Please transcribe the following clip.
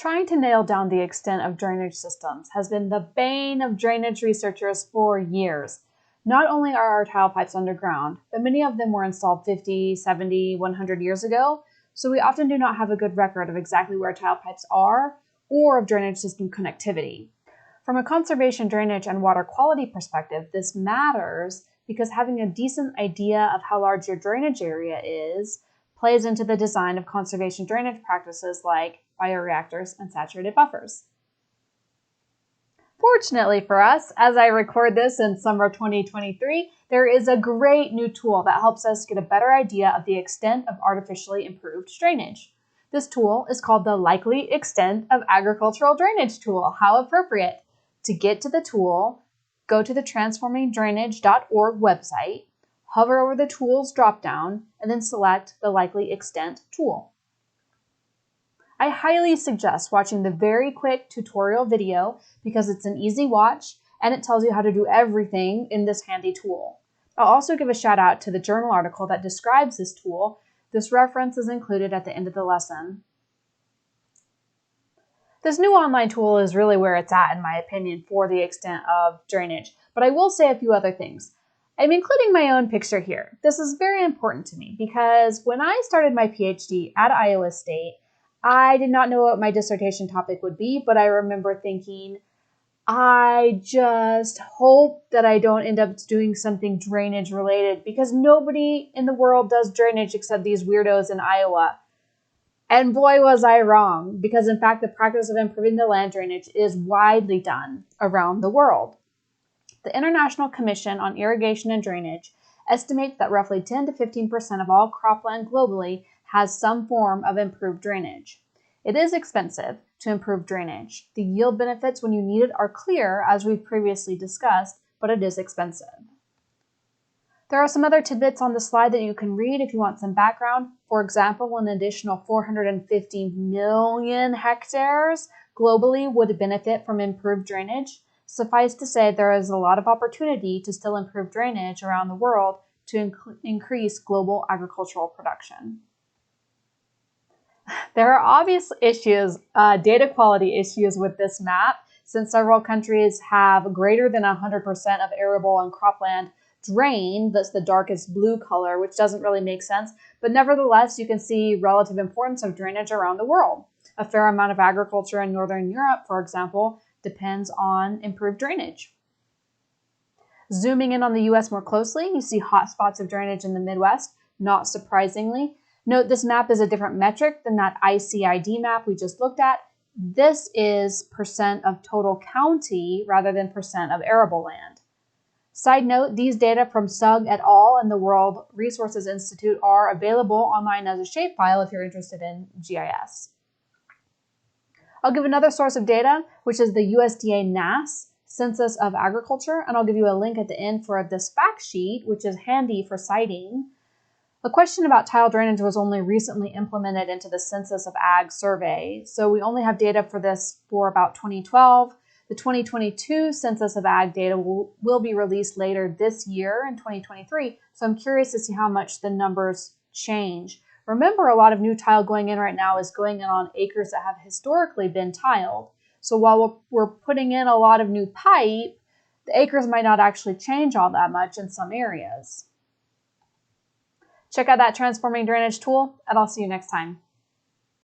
Trying to nail down the extent of drainage systems has been the bane of drainage researchers for years. Not only are our tile pipes underground, but many of them were installed 50, 70, 100 years ago, so we often do not have a good record of exactly where tile pipes are or of drainage system connectivity. From a conservation, drainage, and water quality perspective, this matters because having a decent idea of how large your drainage area is plays into the design of conservation drainage practices like bioreactors and saturated buffers. Fortunately for us, as I record this in summer 2023, there is a great new tool that helps us get a better idea of the extent of artificially improved drainage. This tool is called the Likely Extent of Agricultural Drainage tool. How appropriate! To get to the tool, go to the transformingdrainage.org website, hover over the Tools dropdown, and then select the Likely Extent tool. I highly suggest watching the very quick tutorial video because it's an easy watch and it tells you how to do everything in this handy tool. I'll also give a shout out to the journal article that describes this tool. This reference is included at the end of the lesson. This new online tool is really where it's at, in my opinion, for the extent of drainage. But I will say a few other things. I'm including my own picture here. This is very important to me because when I started my PhD at Iowa State, I did not know what my dissertation topic would be, but I remember thinking, I just hope that I don't end up doing something drainage related because nobody in the world does drainage except these weirdos in Iowa. And boy, was I wrong, because in fact, the practice of improving the land drainage is widely done around the world. The International Commission on Irrigation and Drainage estimates that roughly 10 to 15% of all cropland globally has some form of improved drainage. It is expensive to improve drainage. The yield benefits when you need it are clear, as we've previously discussed, but it is expensive. There are some other tidbits on the slide that you can read if you want some background. For example, an additional 450 million hectares globally would benefit from improved drainage. Suffice to say, there is a lot of opportunity to still improve drainage around the world to increase global agricultural production. There are obvious issues, data quality issues with this map, since several countries have greater than 100% of arable and cropland drained. That's the darkest blue color, which doesn't really make sense. But nevertheless, you can see relative importance of drainage around the world. A fair amount of agriculture in Northern Europe, for example, depends on improved drainage. Zooming in on the US more closely, you see hot spots of drainage in the Midwest, not surprisingly. Note this map is a different metric than that ICID map we just looked at. This is percent of total county rather than percent of arable land. Side note, these data from Sugg et al. And the World Resources Institute are available online as a shapefile if you're interested in GIS. I'll give another source of data, which is the USDA NASS Census of Agriculture, and I'll give you a link at the end for this fact sheet, which is handy for citing. A question about tile drainage was only recently implemented into the Census of Ag survey, so we only have data for this for about 2012. The 2022 Census of Ag data will be released later this year in 2023, so I'm curious to see how much the numbers change. Remember, a lot of new tile going in right now is going in on acres that have historically been tiled. So while we're putting in a lot of new pipe, the acres might not actually change all that much in some areas. Check out that Transforming Drainage tool, and I'll see you next time.